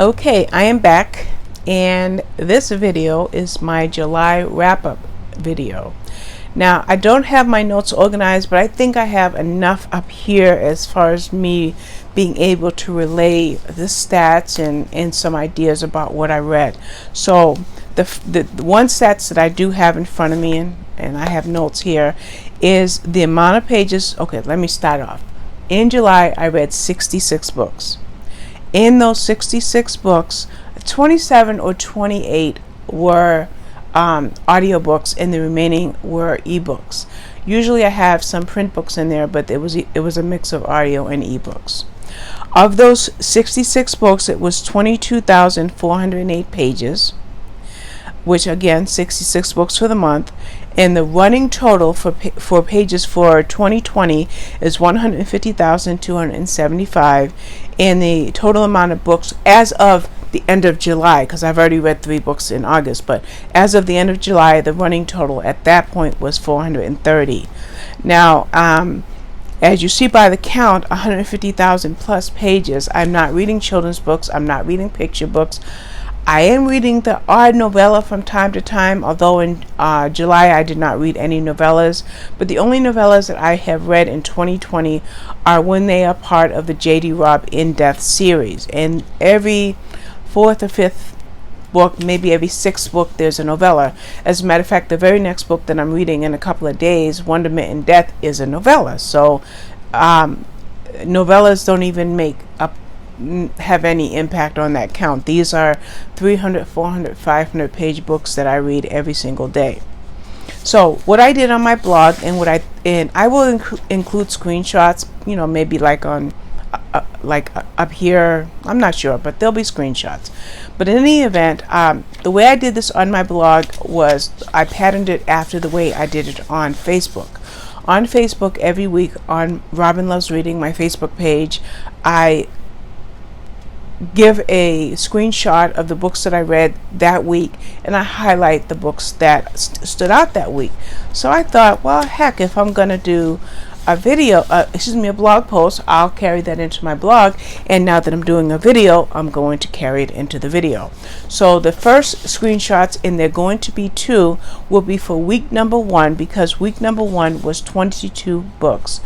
Okay, I am back, and this video is my July wrap-up video. Now, I don't have my notes organized, but I think I have enough up here as far as me being able to relay the stats and some ideas about what I read. So the one stats that I do have in front of me, and I have notes here, is the amount of pages. Okay, let me start off. In July, I read 66 books. In those 66 books, 27 or 28 were audiobooks, and the remaining were ebooks. Usually I have some print books in there, but it was a mix of audio and ebooks. Of those 66 books, it was 22,408 pages, which again, 66 books for the month. And the running total for pages for 2020 is 150,275, and the total amount of books as of the end of July, because I've already read 3 books in August, but as of the end of July, the running total at that point was 430. Now, as you see by the count, 150,000 plus pages. I'm not reading children's books. I'm not reading picture books. I am reading the odd novella from time to time, although in July I did not read any novellas. But the only novellas that I have read in 2020 are when they are part of the J.D. Robb In-Depth series. And every 4th or 5th book, maybe every 6th book, there's a novella. As a matter of fact, the very next book that I'm reading in a couple of days, Wonderment in Death, is a novella. So novellas don't even have any impact on that count. These are 300, 400, 500 page books that I read every single day. So what I did on my blog, and I will include screenshots, maybe like on up here, I'm not sure, but there'll be screenshots. But in any event, the way I did this on my blog was I patterned it after the way I did it on Facebook. On Facebook, every week on Robin Loves Reading, my Facebook page, I give a screenshot of the books that I read that week, and I highlight the books that stood out that week. So I thought, well, heck, if I'm gonna do a video, a blog post, I'll carry that into my blog. And now that I'm doing a video, I'm going to carry it into the video. So the first screenshots, and they're going to be 2, will be for week number 1, because week number 1 was 28 books,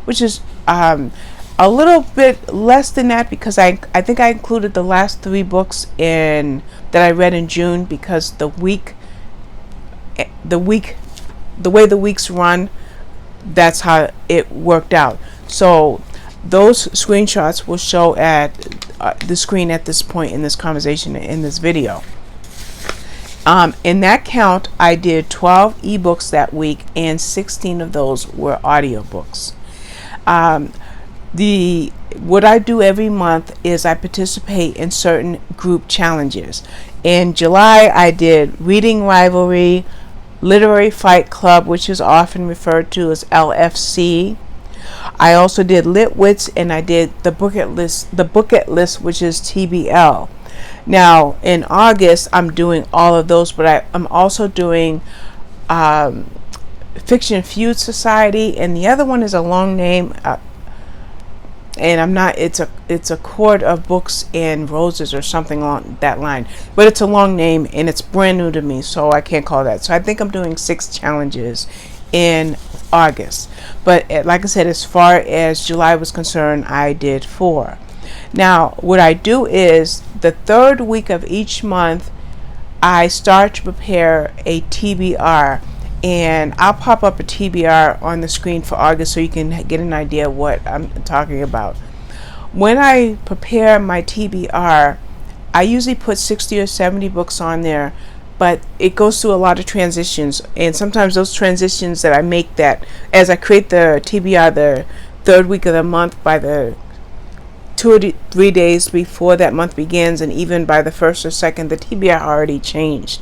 which is a little bit less than that, because I think I included the last 3 books that I read in June, because the way the weeks run, that's how it worked out. So those screenshots will show at the screen at this point in this conversation, in this video. In that count, I did 12 ebooks that week, and 16 of those were audiobooks. What I do every month is I participate in certain group challenges. In July, I did Reading Rivalry, Literary Fight Club, which is often referred to as LFC. I also did Lit Wits, and I did the Book It List, which is TBL. Now, in August, I'm doing all of those, but I'm also doing Fiction Feud Society, and the other one is a long name. And I'm not, it's a Court of Books and Roses or something along that line, but it's a long name and it's brand new to me, so I can't call that. So I think I'm doing 6 challenges in August, but like I said, as far as July was concerned, I did 4. Now what I do is the 3rd week of each month, I start to prepare a TBR. And I'll pop up a TBR on the screen for August so you can get an idea of what I'm talking about. When I prepare my TBR, I usually put 60 or 70 books on there, but it goes through a lot of transitions. And sometimes those transitions that I make, that as I create the TBR the 3rd week of the month, by the 2 or 3 days before that month begins, and even by the 1st or 2nd, the TBR already changed.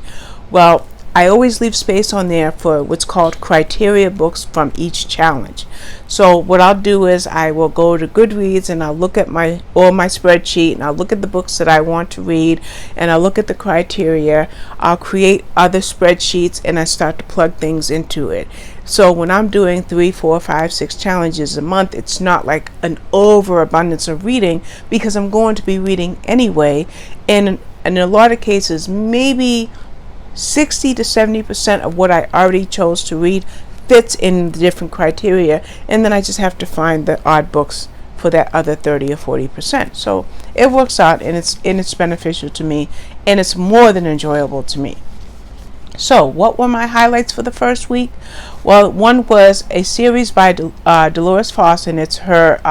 Well, I always leave space on there for what's called criteria books from each challenge. So what I'll do is I will go to Goodreads and I'll look at my spreadsheet, and I'll look at the books that I want to read, and I'll look at the criteria. I'll create other spreadsheets and I start to plug things into it. So when I'm doing 3, 4, 5, 6 challenges a month, it's not like an overabundance of reading, because I'm going to be reading anyway. And in a lot of cases, maybe 60 to 70% of what I already chose to read fits in the different criteria, and then I just have to find the odd books for that other 30 or 40%. So it works out, and it's beneficial to me, and it's more than enjoyable to me. So what were my highlights for the first week? Well, one was a series by Dolores Foss, and it's her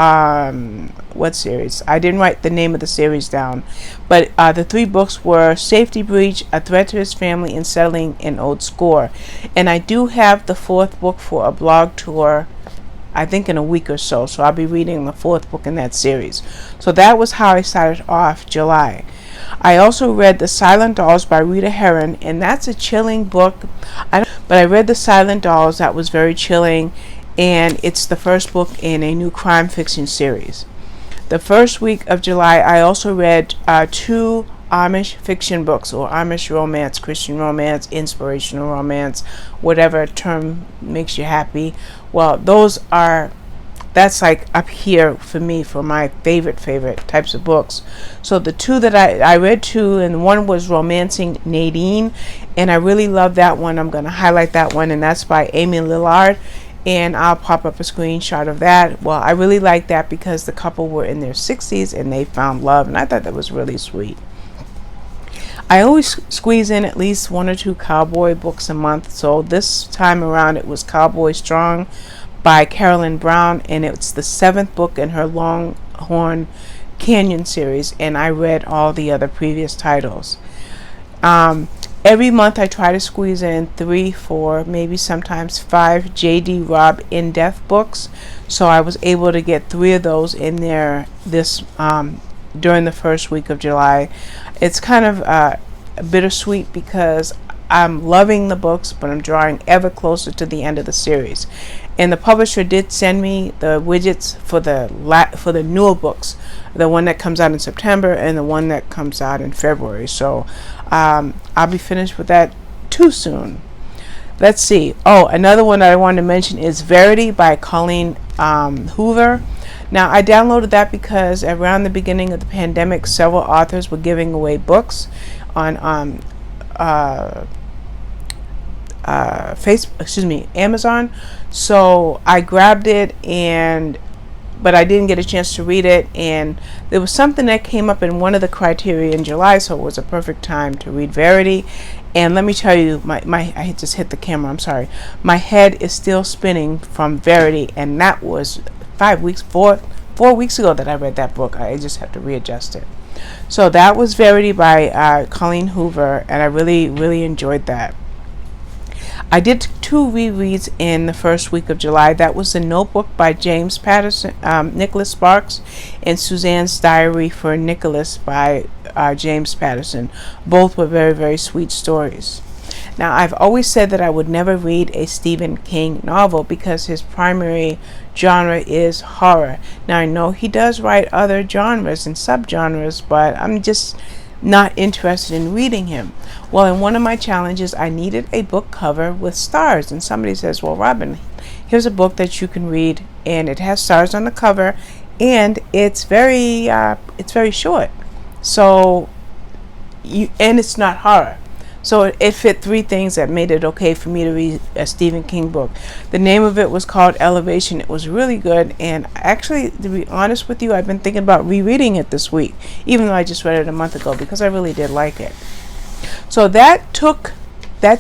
what series? I didn't write the name of the series down, but the 3 books were Safety Breach, A Threat to His Family, and Settling an Old Score. And I do have the 4th book for a blog tour, I think in a week or so. So I'll be reading the 4th book in that series. So that was how I started off July. I also read The Silent Dolls by Rita Herron, and that's a chilling book. But I read The Silent Dolls. That was very chilling, and it's the first book in a new crime fiction series. The first week of July, I also read 2 Amish fiction books, or Amish romance, Christian romance, inspirational romance, whatever term makes you happy. Well, that's like up here for me, for my favorite types of books. So the 2 that I read 2, and one was Romancing Nadine, and I really love that one. I'm going to highlight that one, and that's by Amy Lillard, and I'll pop up a screenshot of that. Well, I really like that because the couple were in their 60s and they found love, and I thought that was really sweet. I always squeeze in at least 1 or 2 cowboy books a month, so this time around it was Cowboy Strong by Carolyn Brown, and it's the 7th book in her Longhorn Canyon series, and I read all the other previous titles. Every month I try to squeeze in 3, 4, maybe sometimes 5 J.D. Robb in-depth books, so I was able to get 3 of those in there during the first week of July. It's kind of bittersweet because I'm loving the books, but I'm drawing ever closer to the end of the series. And the publisher did send me the widgets for the newer books, the one that comes out in September and the one that comes out in February. So I'll be finished with that too soon. Let's see. Oh, another one that I wanted to mention is Verity by Colleen Hoover. Now, I downloaded that because around the beginning of the pandemic, several authors were giving away books on Amazon. So I grabbed it, but I didn't get a chance to read it, and there was something that came up in one of the criteria in July, so it was a perfect time to read Verity. And let me tell you, I just hit the camera, I'm sorry. My head is still spinning from Verity, and that was 4 weeks ago that I read that book. I just have to readjust it. So that was Verity by Colleen Hoover, and I really enjoyed that. I did 2 rereads in the first week of July. That was The Notebook by James Patterson, Nicholas Sparks, and Suzanne's Diary for Nicholas by James Patterson. Both were very sweet stories. Now, I've always said that I would never read a Stephen King novel because his primary genre is horror. Now, I know he does write other genres and subgenres, but I'm just not interested in reading him. Well, in one of my challenges, I needed a book cover with stars, and somebody says, well, Robin, here's a book that you can read, and it has stars on the cover, and it's very short. So, and it's not horror. So it fit 3 things that made it okay for me to read a Stephen King book. The name of it was called Elevation. It was really good, and actually, to be honest with you, I've been thinking about rereading it this week, even though I just read it a month ago, because I really did like it. So that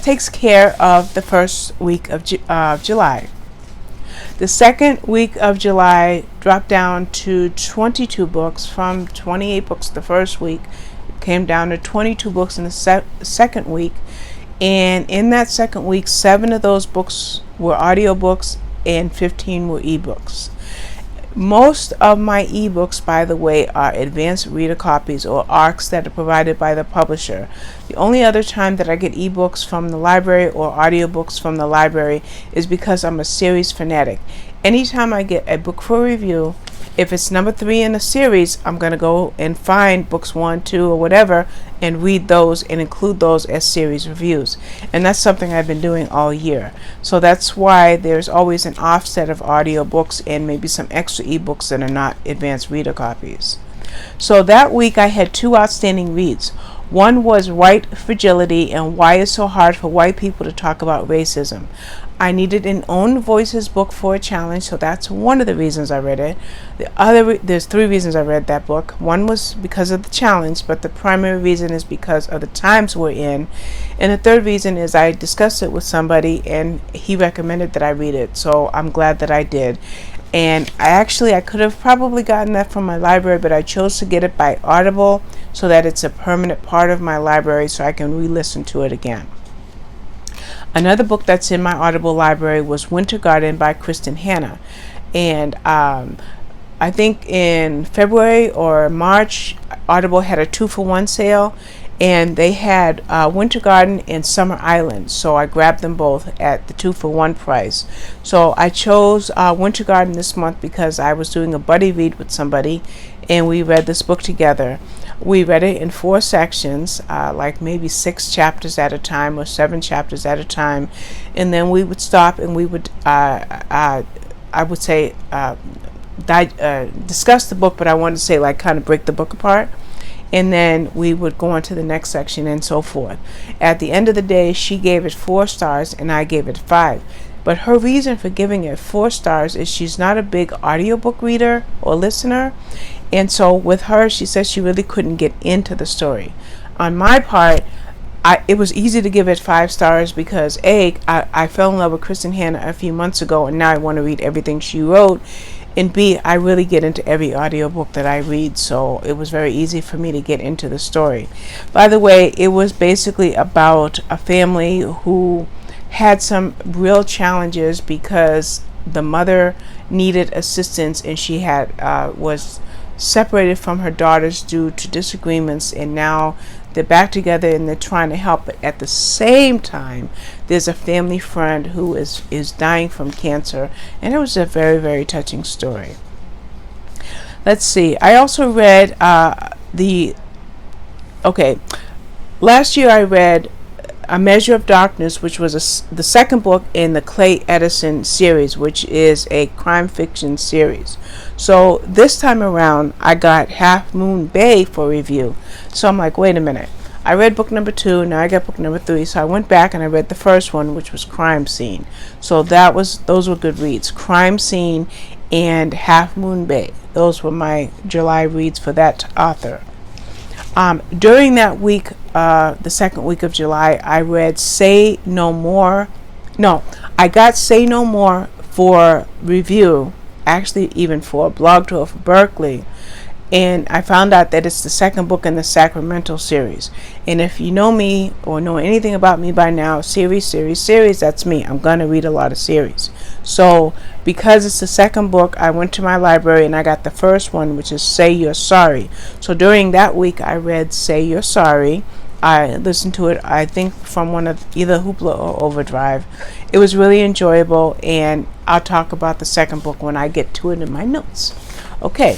takes care of the first week of July. The second week of July dropped down to 22 books from 28 books the first week. Came down to 22 books in the second week, and in that second week, 7 of those books were audiobooks and 15 were ebooks. Most of my ebooks, by the way, are advanced reader copies or ARCs that are provided by the publisher. The only other time that I get ebooks from the library or audiobooks from the library is because I'm a series fanatic. Anytime I get a book for review, if it's number 3 in a series, I'm going to go and find books 1, 2, or whatever and read those and include those as series reviews. And that's something I've been doing all year. So that's why there's always an offset of audiobooks and maybe some extra ebooks that are not advanced reader copies. So that week I had 2 outstanding reads. One was White Fragility and Why It's So Hard for White People to Talk About Racism. I needed an Own Voices book for a challenge, so that's one of the reasons I read it. There's 3 reasons I read that book. One was because of the challenge, but the primary reason is because of the times we're in. And the third reason is I discussed it with somebody and he recommended that I read it, so I'm glad that I did. And I could have probably gotten that from my library, but I chose to get it by Audible so that it's a permanent part of my library so I can re-listen to it again. Another book that's in my Audible library was Winter Garden by Kristen Hanna. And I think in February or March, Audible had a 2-for-1 sale, and they had Winter Garden and Summer Island. So I grabbed them both at the 2-for-1 price. So I chose Winter Garden this month because I was doing a buddy read with somebody, and we read this book together. We read it in 4 sections, like maybe 6 chapters at a time or 7 chapters at a time, and then we would stop and we would, I would say, discuss the book, but I wanted to say like kind of break the book apart, and then we would go on to the next section and so forth. At the end of the day, she gave it 4 stars and I gave it 5. But her reason for giving it 4 stars is she's not a big audiobook reader or listener. And so with her, she says she really couldn't get into the story. On my part, it was easy to give it 5 stars because I fell in love with Kristen Hanna a few months ago and now I want to read everything she wrote. And B, I really get into every audiobook that I read, so it was very easy for me to get into the story. By the way, it was basically about a family who had some real challenges because the mother needed assistance and she was separated from her daughters due to disagreements, and now they're back together and they're trying to help. But at the same time, there's a family friend who is dying from cancer, and it was a very, very touching story. Let's see. I also read last year I read A Measure of Darkness, which was the second book in the Clay Edison series, which is a crime fiction series. So this time around, I got Half Moon Bay for review. So I'm like, wait a minute. I read book number 2, now I got book number 3. So I went back and I read the first one, which was Crime Scene. So those were good reads. Crime Scene and Half Moon Bay. Those were my July reads for that author. During that week, the second week of July, I read Say No More. No, I got Say No More for review, actually even for a blog tour for Berkeley. And I found out that it's the second book in the Sacramento series. And if you know me or know anything about me by now, series, that's me. I'm going to read a lot of series. So because it's the second book, I went to my library and I got the first one, which is Say You're Sorry. So during that week, I read Say You're Sorry. I listened to it, I think, from one of either Hoopla or Overdrive. It was really enjoyable, and I'll talk about the second book when I get to it in my notes. Okay.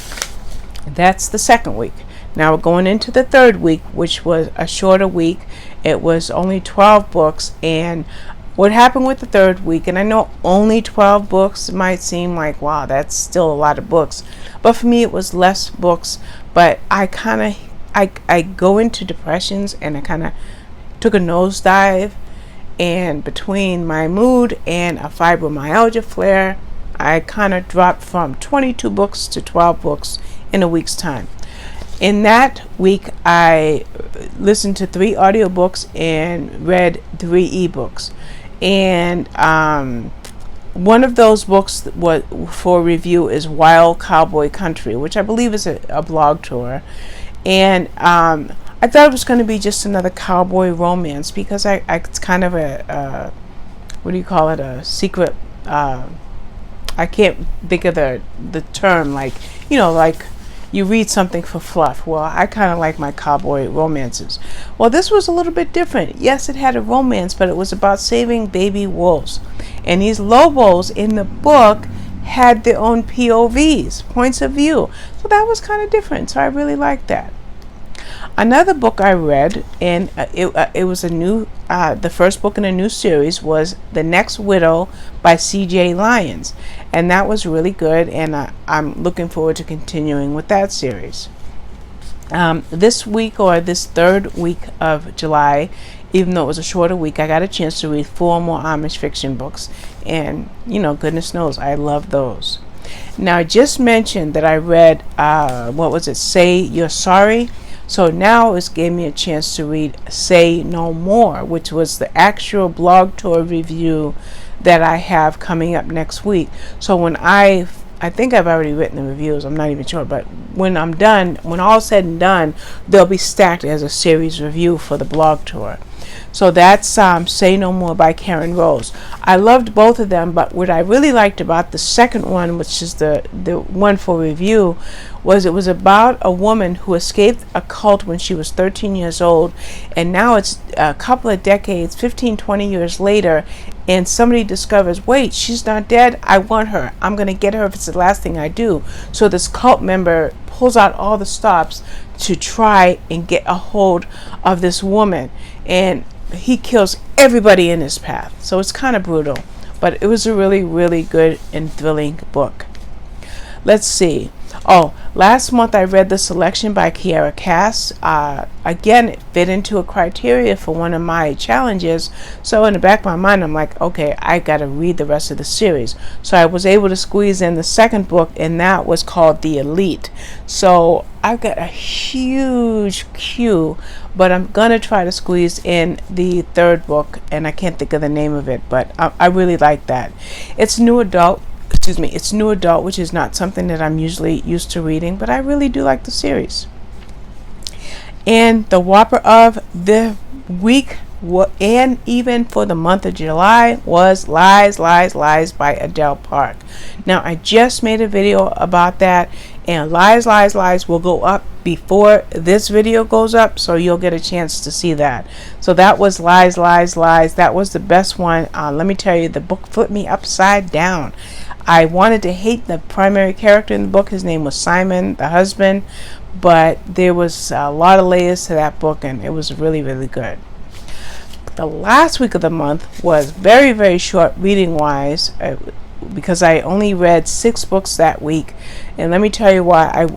That's the second week. Now we're going into the third week, which was a shorter week. It was only 12 books. And what happened with the third week, and I know only 12 books might seem like, wow, that's still a lot of books. But for me, it was less books. But I go into depressions, and I kind of took a nosedive. And between my mood and a fibromyalgia flare, I kind of dropped from 22 books to 12 books in a week's time. In that week, I listened to 3 audiobooks and read 3 ebooks. And one of those books for review is Wild Cowboy Country, which I believe is a blog tour. And I thought it was going to be just another cowboy romance because it's kind of a secret I can't think of the term, like, like you read something for fluff. Well, I kind of like my cowboy romances. Well, this was a little bit different. Yes, it had a romance, but it was about saving baby wolves. And these Lobos in the book had their own POVs, points of view. So that was kind of different. So I really liked that. Another book I read, and it was the first book in a new series, was The Next Widow by C.J. Lyons, and that was really good, and I'm looking forward to continuing with that series. This week, or this third week of July, even though it was a shorter week, I got a chance to read 4 more Amish fiction books, and goodness knows I love those. Now, I just mentioned that I read Say You're Sorry. So now it gave me a chance to read Say No More, which was the actual blog tour review that I have coming up next week. So when I think I've already written the reviews, I'm not even sure, but when I'm done, when all said and done, they'll be stacked as a series review for the blog tour. So that's Say No More by Karen Rose. I loved both of them, but what I really liked about the second one, which is the one for review, was it was about a woman who escaped a cult when she was 13 years old, and now it's a couple of decades, 15, 20 years later, and somebody discovers, wait, she's not dead, I want her, I'm going to get her if it's the last thing I do. So this cult member pulls out all the stops to try and get a hold of this woman, and he kills everybody in his path. So it's kind of brutal, but it was a really, really good and thrilling book. Let's see. Oh, last month I read The Selection by Kiera Cass. Again, it fit into a criteria for one of my challenges. So in the back of my mind, I'm like, okay, I got to read the rest of the series. So I was able to squeeze in the second book, and that was called The Elite. So I've got a huge queue, but I'm going to try to squeeze in the third book, and I can't think of the name of it, but I really like that. It's new adult, which is not something that I'm usually used to reading, but I really do like the series. And the whopper of the week, and even for the month of July, was Lies, Lies, Lies by Adele Park. Now, I just made a video about that, and Lies, Lies, Lies will go up before this video goes up, so you'll get a chance to see that. So that was Lies, Lies, Lies. That was the best one. Let me tell you, the book flipped me upside down. I wanted to hate the primary character in the book. His name was Simon, the husband, but there was a lot of layers to that book, and it was really, really good. The last week of the month was very, very short reading wise, because I only read 6 books that week. And let me tell you why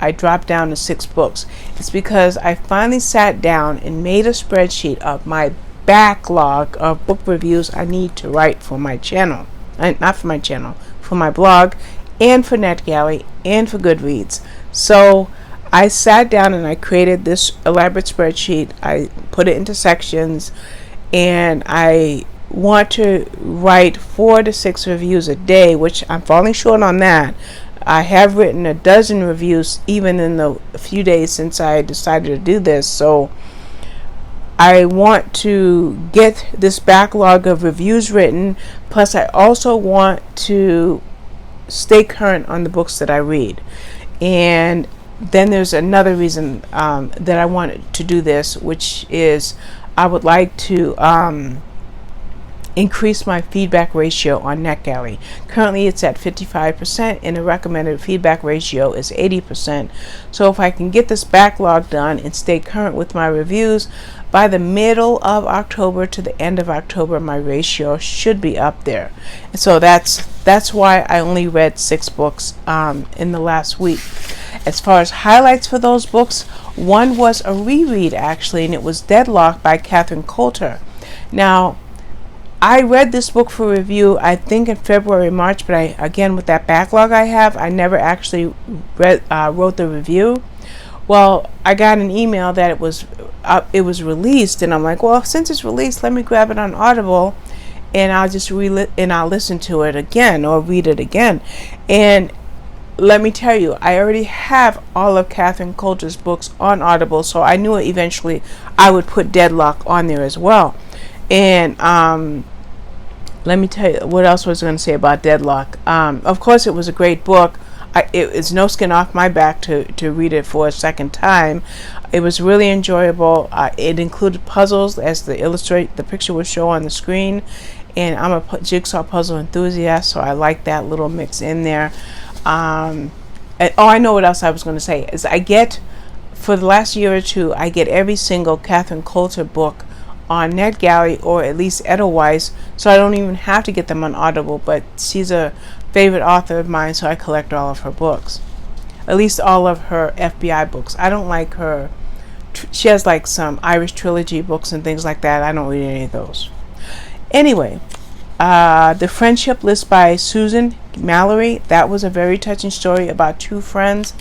I dropped down to 6 books. It's because I finally sat down and made a spreadsheet of my backlog of book reviews I need to write for my channel. Not for my channel, for my blog, and for NetGalley, and for Goodreads. So I sat down and I created this elaborate spreadsheet. I put it into sections, and I want to write 4 to 6 reviews a day, which I'm falling short on that. I have written a dozen reviews even in the few days since I decided to do this. So I want to get this backlog of reviews written, plus I also want to stay current on the books that I read. And then there's another reason that I wanted to do this, which is I would like to increase my feedback ratio on NetGalley. Currently it's at 55%, and the recommended feedback ratio is 80%. So if I can get this backlog done and stay current with my reviews, by the middle of October to the end of October, my ratio should be up there. And so that's why I only read 6 books in the last week. As far as highlights for those books, one was a reread actually, and it was Deadlock by Catherine Coulter. Now, I read this book for review, I think in February, March, but again, with that backlog I have, I never actually wrote the review. Well, I got an email that it was released, and I'm like, well, since it's released, let me grab it on Audible, and I'll just I'll listen to it again or read it again. And let me tell you, I already have all of Catherine Coulter's books on Audible, so I knew eventually I would put Deadlock on there as well. And let me tell you what else I was going to say about Deadlock. Of course, it was a great book. It's no skin off my back to read it for a second time. It was really enjoyable. It included puzzles, as the picture would show on the screen, and I'm a jigsaw puzzle enthusiast, so I like that little mix in there. I know what else I was going to say is for the last year or two, I get every single Catherine Coulter book on NetGalley or at least Edelweiss, so I don't even have to get them on Audible, but she's a favorite author of mine, so I collect all of her books, at least all of her FBI books. I don't like her. She has like some Irish trilogy books and things like that. I don't read any of those. Anyway, The Friendship List by Susan Mallory. That was a very touching story about two friends.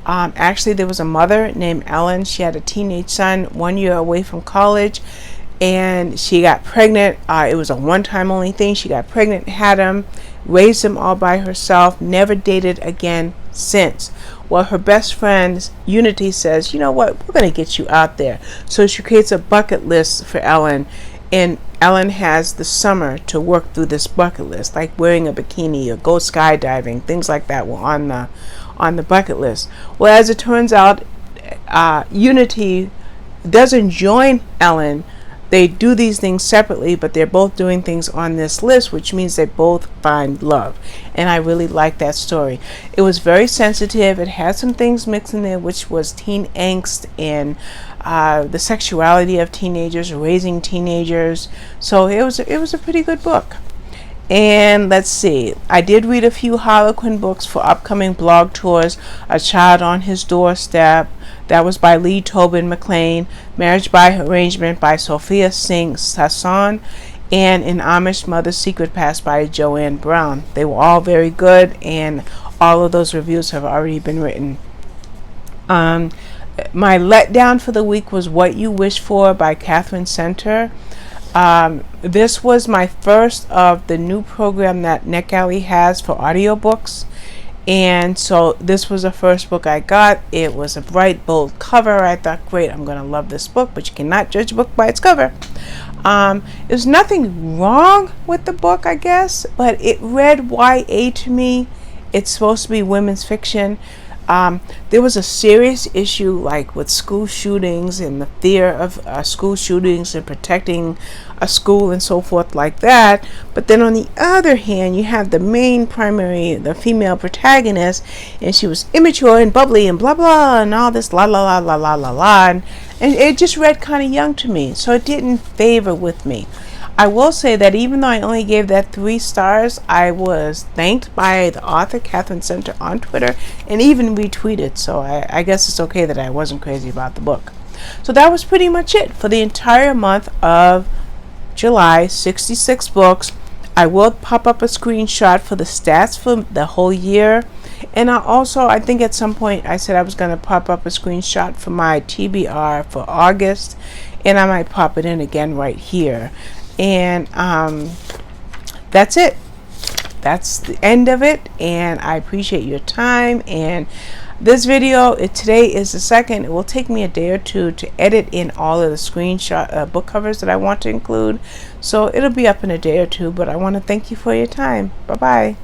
Actually, there was a mother named Ellen. She had a teenage son 1 year away from college, and she got pregnant. It was a one-time only thing. She got pregnant, had him, raised him all by herself, never dated again since. Well, her best friend Unity says, you know what, we're going to get you out there. So she creates a bucket list for Ellen, and Ellen has the summer to work through this bucket list, like wearing a bikini or go skydiving. Things like that were on the bucket list. Well, as it turns out, Unity doesn't join Ellen. They do these things separately, but they're both doing things on this list, which means they both find love. And I really like that story. It was very sensitive. It had some things mixed in there, which was teen angst and the sexuality of teenagers, raising teenagers. So it was a pretty good book. And let's see, I did read a few Harlequin books for upcoming blog tours. A Child on His Doorstep, that was by Lee Tobin McLean. Marriage by Arrangement by Sophia Singh Sasson, and An Amish Mother's Secret Past by Joanne Brown. They were all very good, and all of those reviews have already been written. My letdown for the week was What You Wish For by Catherine Center. This was my first of the new program that NetGalley has for audiobooks, and so this was the first book I got. It was a bright, bold cover. I thought, great, I'm going to love this book, but you cannot judge a book by its cover. There's nothing wrong with the book, I guess, but it read YA to me. It's supposed to be women's fiction. There was a serious issue like with school shootings and the fear of school shootings and protecting a school and so forth like that. But then on the other hand, you have the female protagonist, and she was immature and bubbly and blah blah and all this la la la la la la la, and it just read kind of young to me, so it didn't favor with me. I will say that even though I only gave that 3 stars, I was thanked by the author, Catherine Center, on Twitter, and even retweeted. So I guess it's okay that I wasn't crazy about the book. So that was pretty much it for the entire month of July. 66 books. I will pop up a screenshot for the stats for the whole year. And I think at some point I said I was going to pop up a screenshot for my TBR for August. And I might pop it in again right here. And that's it. That's the end of it, and I appreciate your time. And this video, today is the second. It will take me a day or two to edit in all of the screenshot book covers that I want to include, so it'll be up in a day or two. But I want to thank you for your time. Bye bye.